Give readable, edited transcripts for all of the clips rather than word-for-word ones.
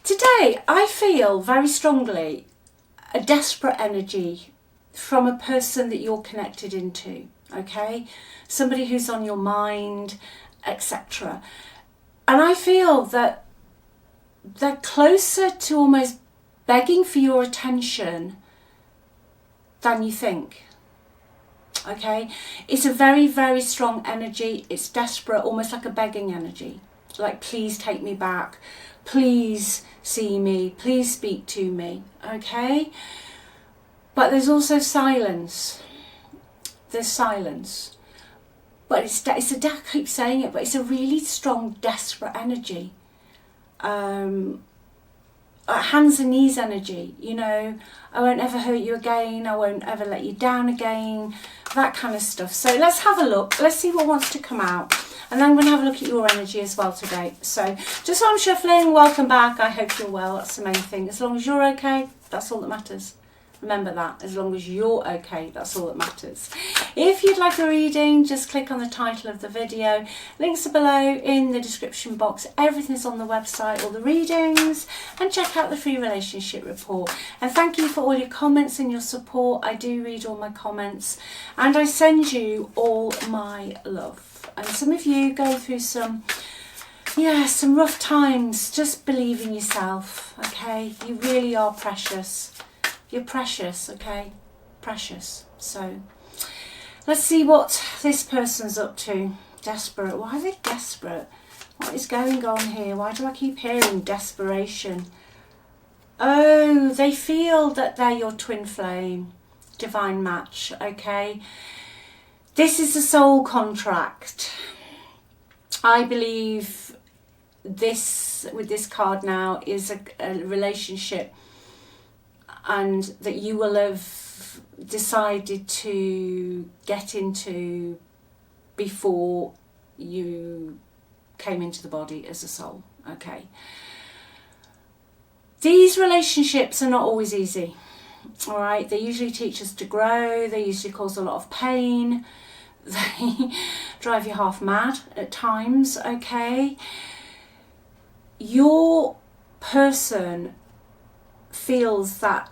today I feel very strongly a desperate energy from a person that you're connected into, okay? Somebody who's on your mind, etc. And I feel that they're closer to almost begging for your attention than you think. Okay, it's a very, very strong energy. It's desperate, almost like a begging energy. Like, please take me back. Please see me. Please speak to me. Okay? But there's also silence. There's silence. But I keep saying it, but it's a really strong, desperate energy. Hands and knees energy, you know, I won't ever hurt you again, I won't ever let you down again, that kind of stuff. So let's have a look, let's see what wants to come out, and then I'm going to have a look at your energy as well today. So just while I'm shuffling, welcome back, I hope you're well, that's the main thing. As long as you're okay, that's all that matters. Remember that, as long as you're okay, that's all that matters. If you'd like a reading, just click on the title of the video. Links are below in the description box. Everything's on the website, all the readings, and check out the free relationship report. And thank you for all your comments and your support. I do read all my comments, and I send you all my love. And some of you go through some rough times. Just believe in yourself, okay? You really are precious. You're precious, okay? Precious. So let's see what this person's up to. Desperate. Why are they desperate? What is going on here? Why do I keep hearing desperation? Oh, they feel that they're your twin flame, divine match, okay? This is a soul contract. I believe this, with this card now, is a relationship, and that you will have decided to get into before you came into the body as a soul, okay? These relationships are not always easy, all right? They usually teach us to grow, they usually cause a lot of pain, they drive you half mad at times, okay? Your person feels that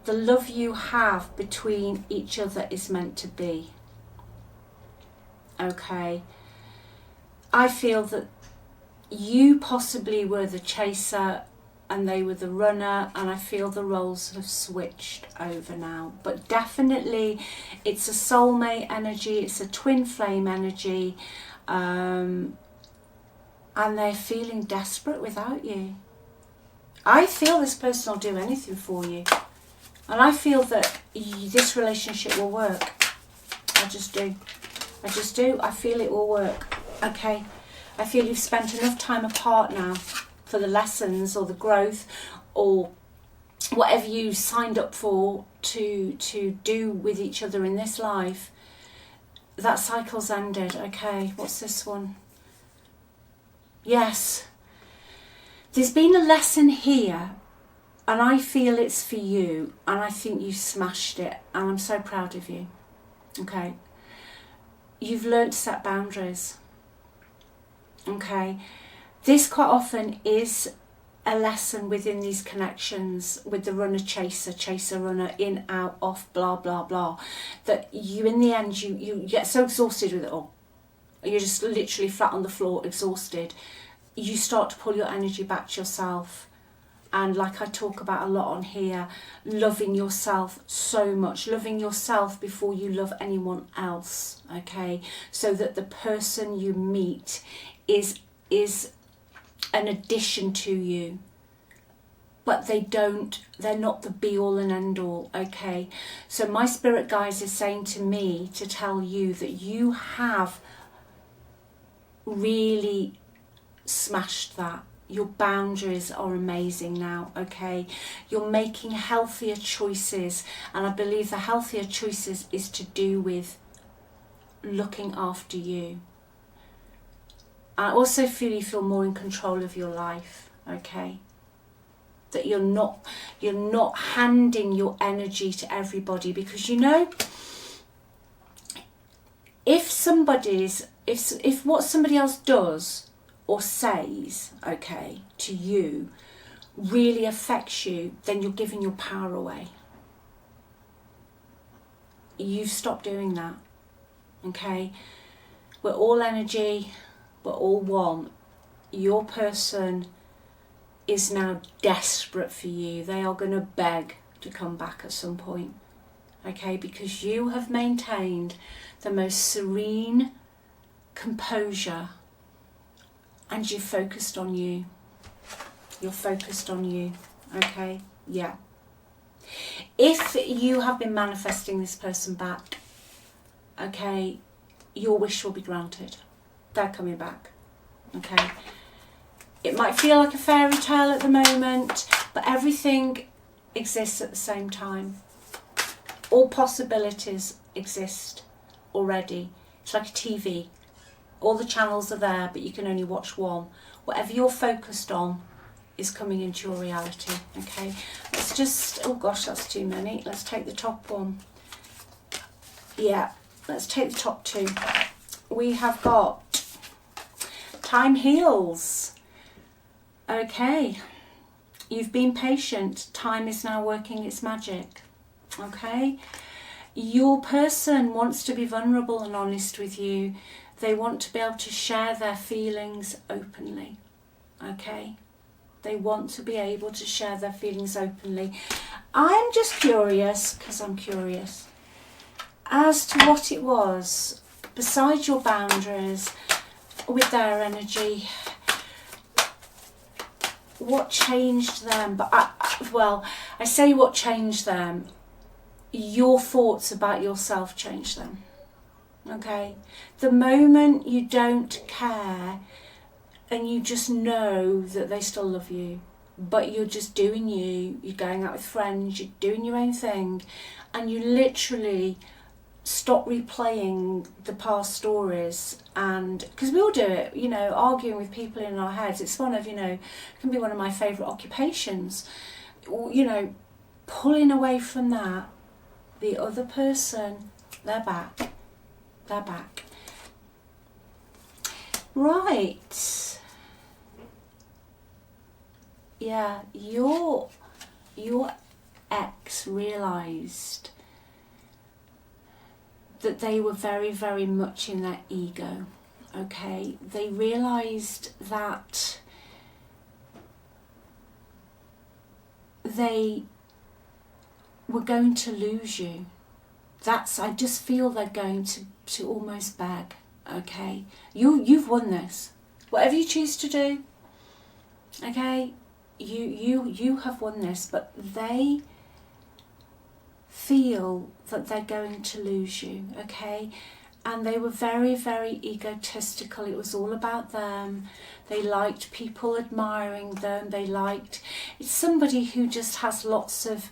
the love you have between each other is meant to be, okay? I feel that you possibly were the chaser and they were the runner, and I feel the roles have switched over now. But definitely it's a soulmate energy, it's a twin flame energy, and they're feeling desperate without you. I feel this person will do anything for you. And I feel that this relationship will work. I just do. I just do. I feel it will work. Okay. I feel you've spent enough time apart now for the lessons or the growth or whatever you signed up for to do with each other in this life. That cycle's ended. Okay. What's this one? Yes. There's been a lesson here, and I feel it's for you, and I think you smashed it, and I'm so proud of you, okay? You've learned to set boundaries, okay? This quite often is a lesson within these connections with the runner, chaser, runner, in, out, off, blah, blah, blah, that you, in the end, you get so exhausted with it all. You're just literally flat on the floor, exhausted. You start to pull your energy back to yourself, and like I talk about a lot on here, loving yourself so much, loving yourself before you love anyone else, okay? So that the person you meet is an addition to you, but they're not the be all and end all, okay? So my spirit guides is saying to me to tell you that you have really smashed that. Your boundaries are amazing now, okay? You're making healthier choices, and I believe the healthier choices is to do with looking after you. I also feel you feel more in control of your life, okay? That you're not handing your energy to everybody, because you know, if what somebody else does or says, okay, to you really affects you, then you're giving your power away. You've stopped doing that, okay? We're all energy, we're all one. Your person is now desperate for you. They are going to beg to come back at some point, okay? Because you have maintained the most serene composure, and you're focused on you. You're focused on you, okay? Yeah. If you have been manifesting this person back, okay, your wish will be granted. They're coming back, okay? It might feel like a fairy tale at the moment, but everything exists at the same time. All possibilities exist already. It's like a TV. All the channels are there, but you can only watch one. Whatever you're focused on is coming into your reality, okay? Let's just, oh gosh, that's too many. Let's take the top one. Yeah, let's take the top two. We have got time heals. Okay, you've been patient. Time is now working its magic, okay? Your person wants to be vulnerable and honest with you. They want to be able to share their feelings openly, okay? They want to be able to share their feelings openly. I'm just curious, because I'm curious, as to what it was, besides your boundaries, with their energy, what changed them. But I say what changed them. Your thoughts about yourself changed them, okay? The moment you don't care and you just know that they still love you, but you're just doing you, you're going out with friends, you're doing your own thing, and you literally stop replaying the past stories. And because we all do it, you know, arguing with people in our heads, it's one of, you know, can be one of my favourite occupations, you know. Pulling away from that, the other person, they're back, right. Yeah, your ex realised that they were very, very much in their ego, okay? They realised that they were going to lose you. I just feel they're going to almost beg, okay? You've won this. Whatever you choose to do, okay? You have won this, but they feel that they're going to lose you, okay? And they were very, very egotistical. It was all about them. They liked people admiring them. It's somebody who just has lots of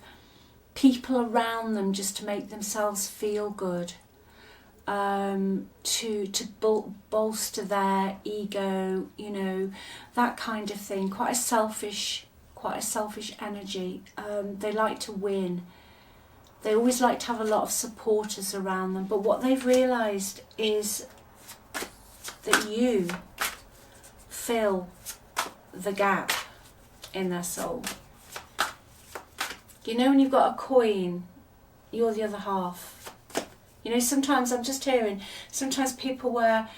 people around them just to make themselves feel good, to bolster their ego, you know, that kind of thing. Quite a selfish energy. They like to win. They always like to have a lot of supporters around them. But what they've realised is that you fill the gap in their soul. You know, when you've got a coin, you're the other half. You know, sometimes I'm just hearing, sometimes people wear,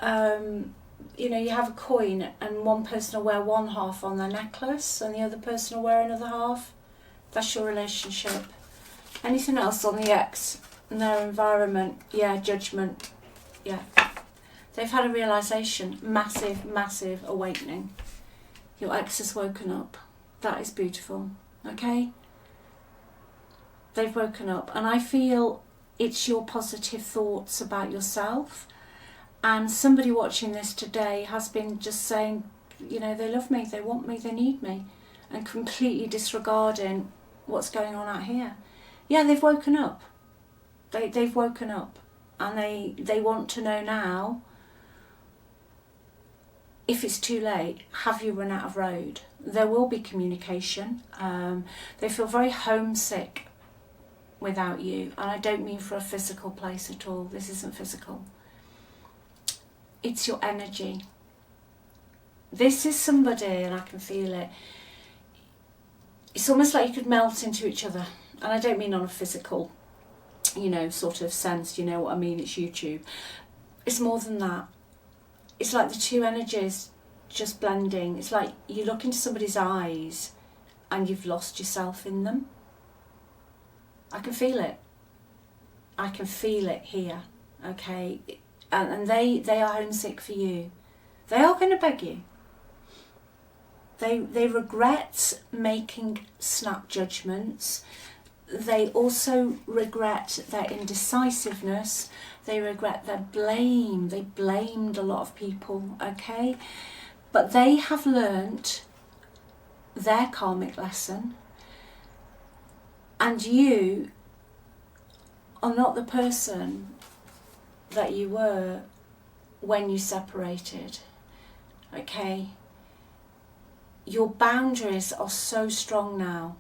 you know, you have a coin and one person will wear one half on their necklace and the other person will wear another half. That's your relationship. Anything else on the ex and their environment? Yeah, judgment. Yeah. They've had a realisation, massive awakening. Your ex has woken up. That is beautiful, okay? They've woken up, and I feel it's your positive thoughts about yourself. And somebody watching this today has been just saying, you know, they love me, they want me, they need me, and completely disregarding what's going on out here. Yeah, they've woken up. They've woken up, and they want to know now, if it's too late, have you run out of road? There will be communication. They feel very homesick without you, and I don't mean for a physical place at all. This isn't physical. It's your energy. This is somebody, and I can feel it. It's almost like you could melt into each other. And I don't mean on a physical, sort of sense, you know what I mean, it's YouTube. It's more than that. It's like the two energies just blending. It's like you look into somebody's eyes and you've lost yourself in them. I can feel it. I can feel it here, okay? And they are homesick for you. They are going to beg you. They regret making snap judgments. They also regret their indecisiveness. They regret their blame. They blamed a lot of people, okay? But they have learnt their karmic lesson. And you are not the person that you were when you separated, okay? Your boundaries are so strong now.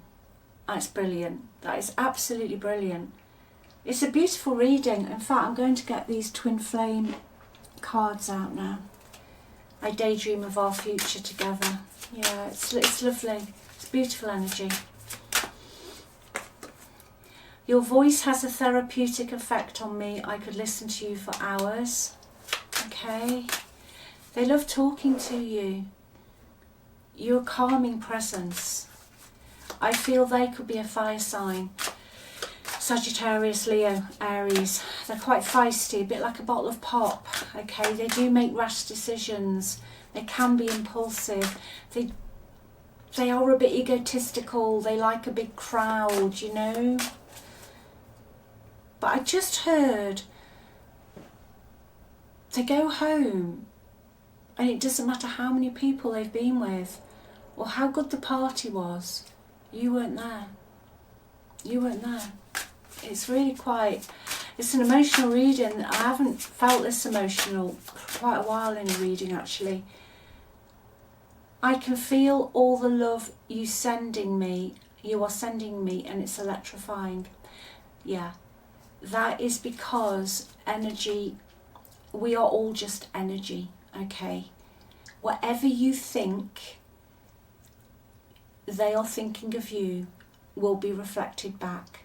That's brilliant. That is absolutely brilliant. It's a beautiful reading. In fact, I'm going to get these twin flame cards out now. I daydream of our future together. Yeah, it's lovely. It's beautiful energy. Your voice has a therapeutic effect on me. I could listen to you for hours. Okay. They love talking to you. You're a calming presence. I feel they could be a fire sign. Sagittarius, Leo, Aries. They're quite feisty, a bit like a bottle of pop. Okay, they do make rash decisions. They can be impulsive. They are a bit egotistical. They like a big crowd, you know. But I just heard they go home and it doesn't matter how many people they've been with or how good the party was. You weren't there. You weren't there. It's really it's an emotional reading. I haven't felt this emotional for quite a while in a reading, actually. I can feel all the love you are sending me, and it's electrifying. Yeah, that is because energy, we are all just energy, okay? Whatever you think they are thinking of you will be reflected back.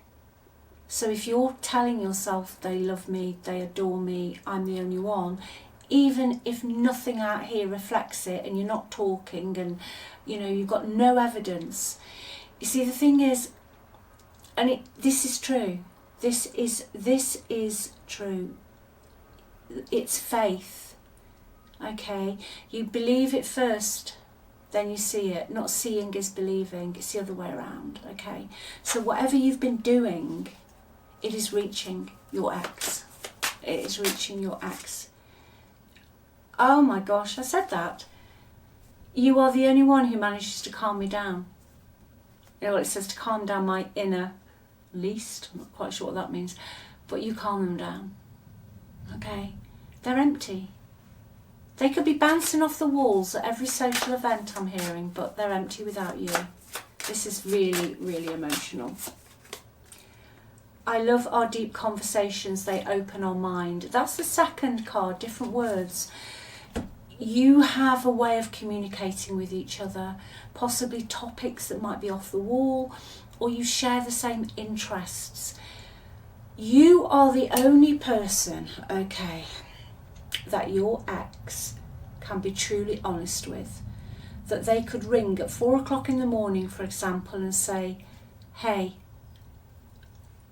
So if you're telling yourself they love me, they adore me, I'm the only one, even if nothing out here reflects it and you're not talking and you've got no evidence. You see, the thing is, and this is true. This is true. It's faith. Okay? You believe it first, then you see it. Not seeing is believing. It's the other way around. Okay? So whatever you've been doing, it is reaching your ex. It is reaching your ex. Oh my gosh, I said that. You are the only one who manages to calm me down. It says to calm down my inner least. I'm not quite sure what that means. But you calm them down. Okay? They're empty. They could be bouncing off the walls at every social event I'm hearing, but they're empty without you. This is really, really emotional. I love our deep conversations. They open our mind. That's the second card, different words. You have a way of communicating with each other, possibly topics that might be off the wall, or you share the same interests. You are the only person, okay, that your ex can be truly honest with. That they could ring at 4 o'clock in the morning, for example, and say, hey,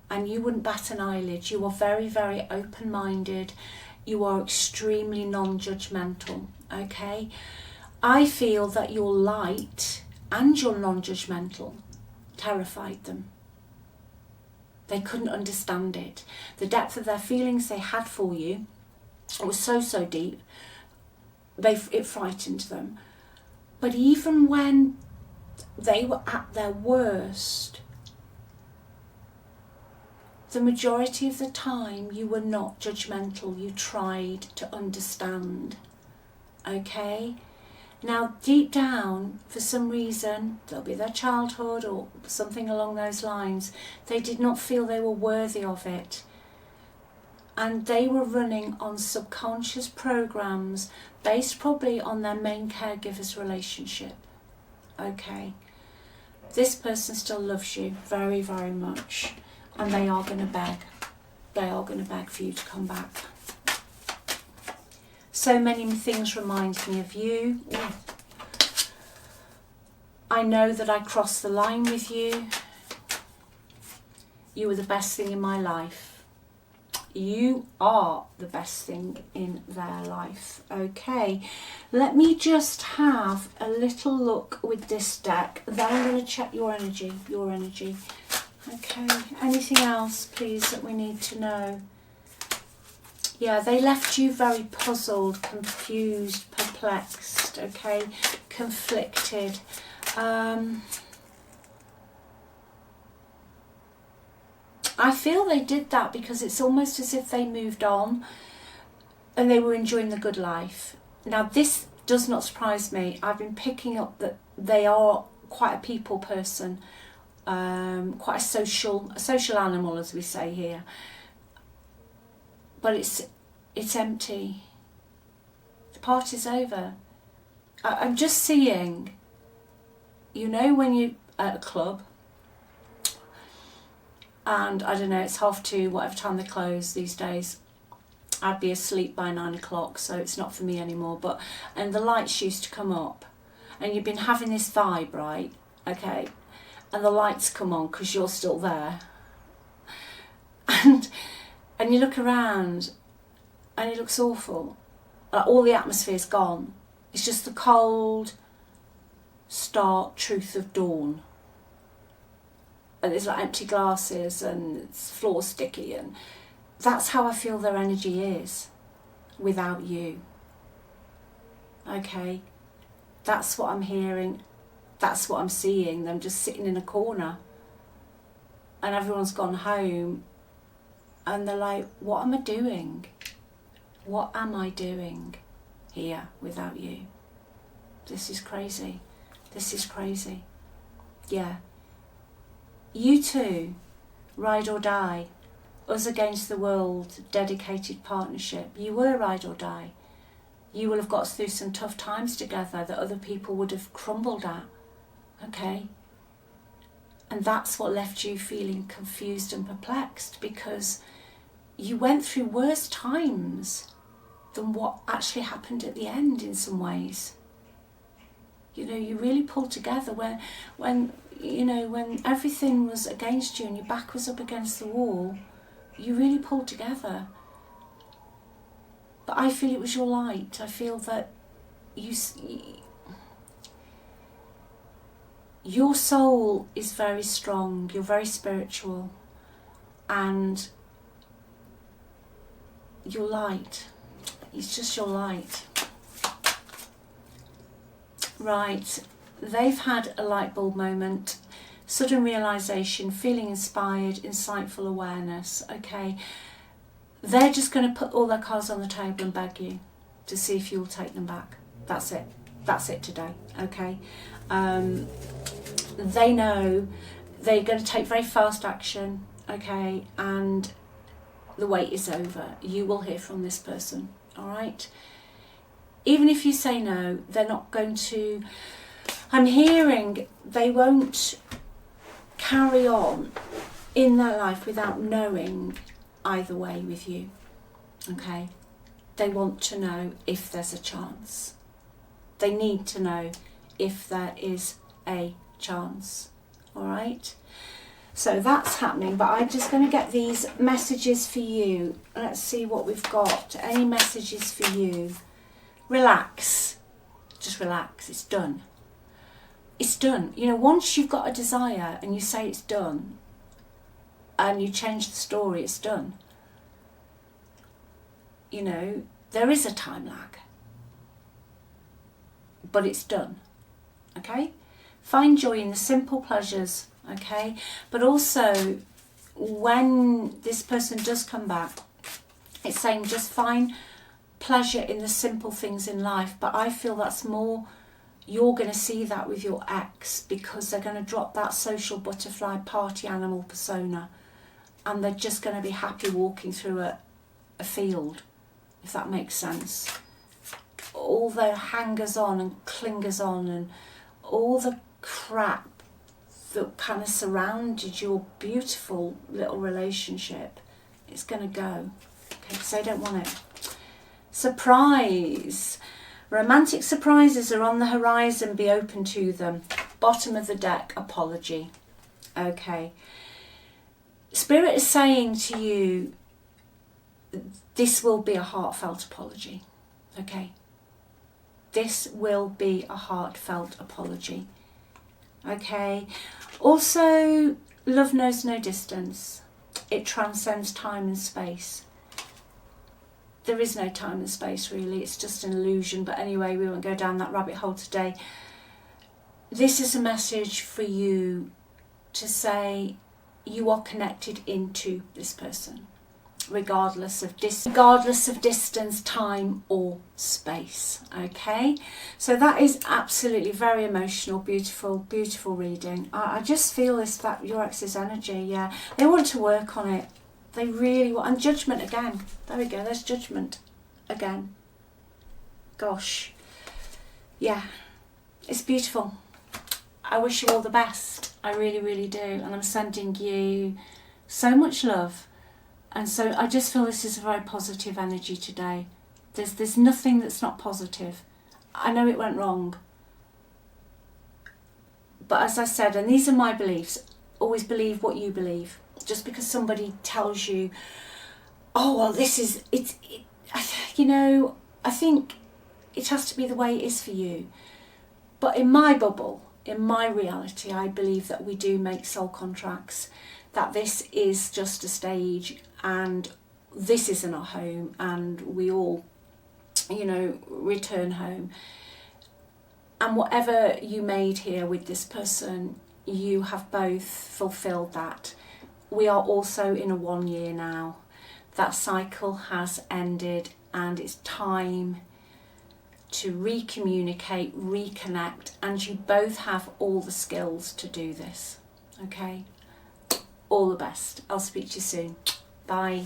and you wouldn't bat an eyelid. You are very, very open-minded. You are extremely non-judgmental, okay? I feel that your light and your non-judgmental terrified them. They couldn't understand it. The depth of their feelings they had for you was so, so deep. It frightened them. But even when they were at their worst, the majority of the time you were not judgmental. You tried to understand. Okay? Now, deep down, for some reason, there'll be their childhood or something along those lines, they did not feel they were worthy of it. and they were running on subconscious programs based probably on their main caregiver's relationship. Okay, this person still loves you very, very much, and they are going to beg. They are going to beg for you to come back. So many things remind me of you. I know that I crossed the line with you. You were the best thing in my life. You are the best thing in their life. Okay, let me just have a little look with this deck. Then I'm going to check your energy. Okay, anything else, please, that we need to know? Yeah, they left you very puzzled, confused, perplexed, okay, conflicted. I feel they did that because it's almost as if they moved on and they were enjoying the good life. Now, this does not surprise me. I've been picking up that they are quite a people person, quite a social animal, as we say here. But it's empty. The party's over. I'm just seeing, you know, when you're at a club, and I don't know, it's 2:30, whatever time they close these days. I'd be asleep by 9 o'clock, so it's not for me anymore. And the lights used to come up, and you've been having this vibe, right? Okay, and the lights come on because you're still there, and you look around, and it looks awful. Like all the atmosphere's gone. It's just the cold, stark truth of dawn. And there's like empty glasses and it's floor sticky, and that's how I feel their energy is without you. Okay, that's what I'm hearing, that's what I'm seeing, them just sitting in a corner, and everyone's gone home, and they're like, what am I doing? What am I doing here without you? This is crazy. This is crazy. Yeah. You two, ride or die, us against the world, dedicated partnership. You were ride or die. You will have got us through some tough times together that other people would have crumbled at, okay? And that's what left you feeling confused and perplexed, because you went through worse times than what actually happened at the end in some ways. You know, you really pulled together when everything was against you and your back was up against the wall. You really pulled together. But I feel it was your light. I feel that your soul is very strong. You're very spiritual, and your light. It's just your light. Right, they've had a light bulb moment, sudden realisation, feeling inspired, insightful awareness, okay? They're just going to put all their cards on the table and beg you to see if you'll take them back. That's it. That's it today, okay? They know they're going to take very fast action, okay? And the wait is over. You will hear from this person, all right? Even if you say no, they're not going to... I'm hearing they won't carry on in their life without knowing either way with you, okay? They want to know if there's a chance. They need to know if there is a chance, all right? So that's happening, but I'm just going to get these messages for you. Let's see what we've got. Any messages for you? Relax. Just relax. It's done. It's done. You know, once you've got a desire and you say it's done and you change the story, it's done. You know, there is a time lag, but it's done. Okay? Find joy in the simple pleasures, okay? But also, when this person does come back, it's saying just find pleasure in the simple things in life. But I feel that's more, you're going to see that with your ex, because they're going to drop that social butterfly party animal persona, and they're just going to be happy walking through a field, if that makes sense. All the hangers on and clingers on and all the crap that kind of surrounded your beautiful little relationship, it's going to go. Okay, because they don't want it. Surprise. Romantic surprises are on the horizon. Be open to them. Bottom of the deck, apology. Okay. Spirit is saying to you, this will be a heartfelt apology. Okay. This will be a heartfelt apology. Okay. Also, love knows no distance. It transcends time and space. There is no time and space really, it's just an illusion, but anyway, we won't go down that rabbit hole today. This is a message for you to say you are connected into this person, regardless of distance, time or space. Okay, so that is absolutely very emotional, beautiful reading. I just feel this, that your ex's energy, yeah, they want to work on it. They really want, and judgment again. There we go, there's judgment again. Gosh. Yeah, it's beautiful. I wish you all the best. I really, really do. And I'm sending you so much love. And so I just feel this is a very positive energy today. There's nothing that's not positive. I know it went wrong. But as I said, and these are my beliefs, always believe what you believe. Just because somebody tells you, oh, well, this is, you know, I think it has to be the way it is for you. But in my bubble, in my reality, I believe that we do make soul contracts, that this is just a stage and this isn't our home and we all, you know, return home. And whatever you made here with this person, you have both fulfilled that. We are also in a 1 year now. That cycle has ended and it's time to recommunicate, reconnect, and you both have all the skills to do this. Okay? All the best. I'll speak to you soon. Bye.